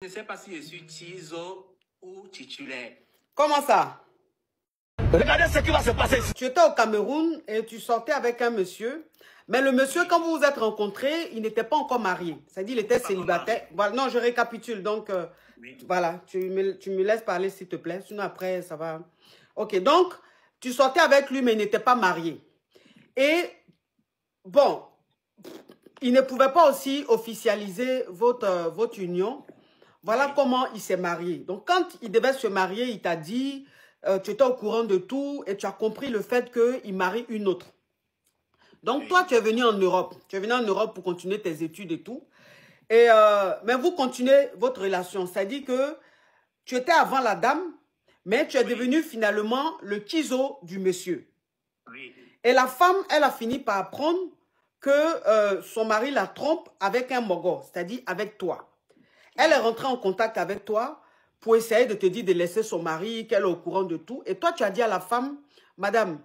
ne sais pas si je suis Tizo ou titulaire. Comment ça? Regardez ce qui va se passer ici. Tu étais au Cameroun et tu sortais avec un monsieur. Mais le monsieur, quand vous vous êtes rencontrés, il n'était pas encore marié. C'est-à-dire qu'il était célibataire. Voilà, non, je récapitule. Donc, voilà, tu me laisses parler, s'il te plaît. Sinon, après, ça va. Ok, donc, tu sortais avec lui, mais il n'était pas marié. Et, bon, il ne pouvait pas aussi officialiser votre union. Voilà comment il s'est marié. Donc, quand il devait se marier, il t'a dit, tu étais au courant de tout et tu as compris le fait qu'il marie une autre. Donc, toi, tu es venu en Europe. Tu es venu en Europe pour continuer tes études et tout. Et, mais vous continuez votre relation. C'est-à-dire que tu étais avant la dame, mais tu es devenu finalement le Kizo du monsieur. Oui. Et la femme, elle a fini par apprendre que son mari la trompe avec un mogor, c'est-à-dire avec toi. Elle est rentrée en contact avec toi pour essayer de te dire de laisser son mari, qu'elle est au courant de tout. Et toi, tu as dit à la femme, madame,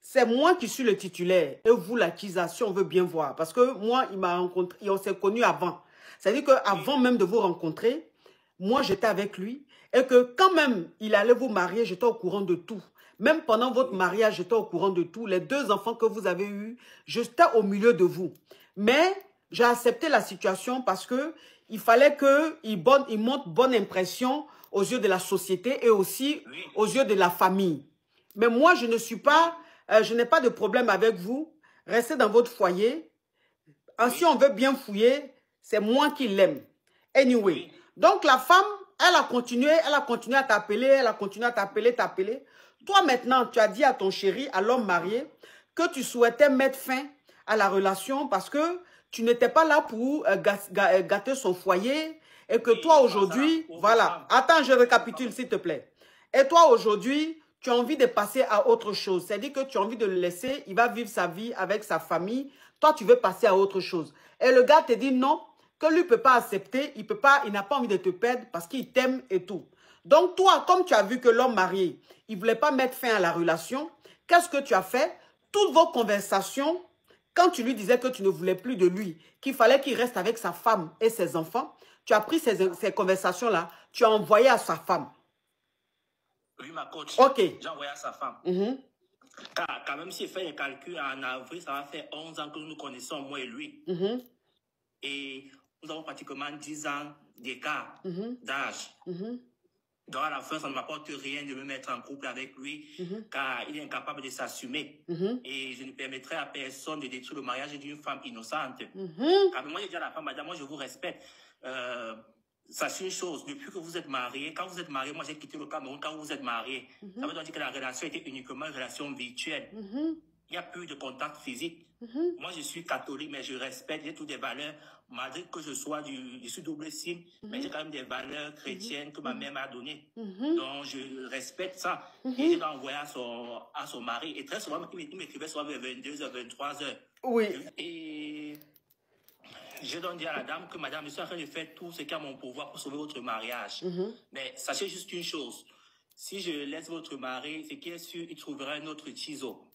c'est moi qui suis le titulaire. Et vous, l'accusation, on veut bien voir. Parce que moi, il m'a rencontré, et on s'est connus avant. C'est-à-dire qu'avant même de vous rencontrer, moi, j'étais avec lui. Et que quand même, il allait vous marier, j'étais au courant de tout. Même pendant votre mariage, j'étais au courant de tout. Les 2 enfants que vous avez eus, j'étais au milieu de vous. Mais j'ai accepté la situation parce que il fallait qu'il montre bonne impression aux yeux de la société et aussi aux yeux de la famille. Mais moi, je ne suis pas, je n'ai pas de problème avec vous. Restez dans votre foyer. Si on veut bien fouiller, c'est moi qui l'aime. Anyway. Donc, la femme, elle a continué à t'appeler, elle a continué à t'appeler. Toi, maintenant, tu as dit à ton chéri, à l'homme marié, que tu souhaitais mettre fin à la relation parce que tu n'étais pas là pour gâter son foyer et que toi, aujourd'hui, voilà. Attends, je récapitule, s'il te plaît. Et toi, aujourd'hui, tu as envie de passer à autre chose. C'est-à-dire que tu as envie de le laisser, il va vivre sa vie avec sa famille. Toi, tu veux passer à autre chose. Et le gars te dit non, que lui ne peut pas accepter, il n'a pas envie de te perdre parce qu'il t'aime et tout. Donc toi, comme tu as vu que l'homme marié, il ne voulait pas mettre fin à la relation, qu'est-ce que tu as fait? Toutes vos conversations, quand tu lui disais que tu ne voulais plus de lui, qu'il fallait qu'il reste avec sa femme et ses enfants, tu as pris ces conversations-là, tu as envoyé à sa femme. Oui, ma coach. Ok. J'ai envoyé à sa femme. Car quand même, si il fait les calculs en avril, ça va faire 11 ans que nous nous connaissons, moi et lui. Et nous avons pratiquement 10 ans d'écart d'âge. Donc, à la fin, ça ne m'apporte rien de me mettre en couple avec lui, car il est incapable de s'assumer. Et je ne permettrai à personne de détruire le mariage d'une femme innocente. Car moi, j'ai dit à la femme, madame, moi, je vous respecte. Sachez une chose, depuis que vous êtes mariés, quand vous êtes mariés, moi, j'ai quitté le Cameroun quand vous êtes mariés. Ça veut dire que la relation était uniquement une relation virtuelle. Il n'y a plus de contact physique. Moi, je suis catholique, mais je respecte, j'ai toutes des valeurs. Malgré que je suis double signe, mais j'ai quand même des valeurs chrétiennes que ma mère m'a données. Donc, je respecte ça. Et je l'ai envoyé à son mari. Et très souvent, il m'écrivait soit vers 22h, 23h. Oui. Et je donne dire à la dame que madame, je suis en train de faire tout ce qui est à mon pouvoir pour sauver votre mariage. Mais sachez juste une chose. Si je laisse votre mari, c'est qu'il est sûr qu'il trouvera un autre ciseau.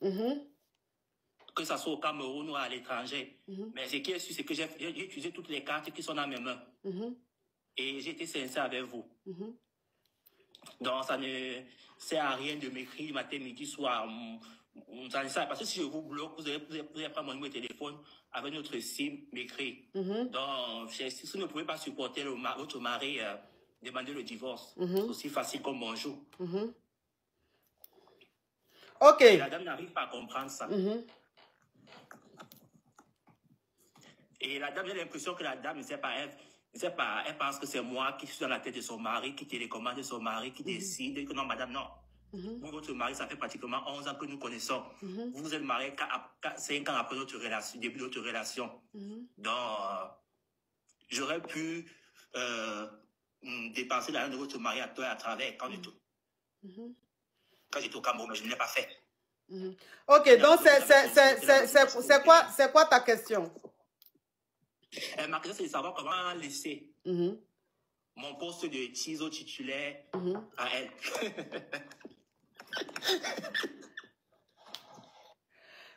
Que ça soit au Cameroun ou à l'étranger. Mais ce qui est sûr, c'est que j'ai utilisé toutes les cartes qui sont dans mes mains. Et j'ai été sincère avec vous. Donc, ça ne sert à rien de m'écrire matin, midi, soir. Ça ne sert, parce que si je vous bloque, vous allez prendre mon numéro de téléphone avec notre SIM, m'écrire. Donc, si vous ne pouvez pas supporter votre mari, demandez le divorce. C'est aussi facile comme bonjour. Ok. Et la dame n'arrive pas à comprendre ça. Et la dame, j'ai l'impression que la dame ne sait pas, elle pense que c'est moi qui suis dans la tête de son mari, qui télécommande son mari, qui décide que non, madame, non. Vous, votre mari, ça fait pratiquement 11 ans que nous connaissons. Vous vous êtes mariés 5 ans après notre relation, début de notre relation. Donc, j'aurais pu dépenser l'argent de votre mari à toi et à travers quand j'étais au Cameroun, mais je ne l'ai pas fait. Ok, donc c'est quoi ta question? Ma question, c'est de savoir comment laisser mon poste de ciseau titulaire à elle.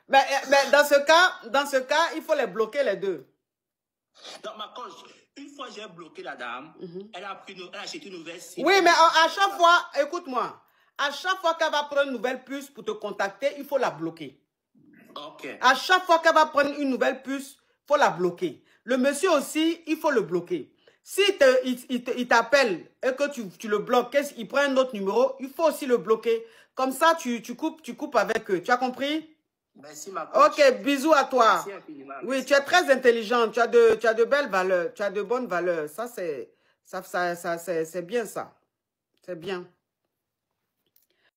mais dans ce cas, il faut les bloquer les deux. Donc, ma coach, une fois j'ai bloqué la dame, elle a acheté une nouvelle SIM. Oui, mais à chaque fois, écoute-moi, à chaque fois qu'elle va prendre une nouvelle puce pour te contacter, il faut la bloquer. Ok. À chaque fois qu'elle va prendre une nouvelle puce, il faut la bloquer. Le monsieur aussi, il faut le bloquer. Si il t'appelle et que tu le bloques, il prend un autre numéro, il faut aussi le bloquer. Comme ça, tu coupes avec eux. Tu as compris? Merci, ma coach. Ok, bisous à toi. Merci infiniment. Oui, Merci. tu es très intelligente. Tu as de belles valeurs. Tu as de bonnes valeurs. Ça, c'est bien ça. C'est bien.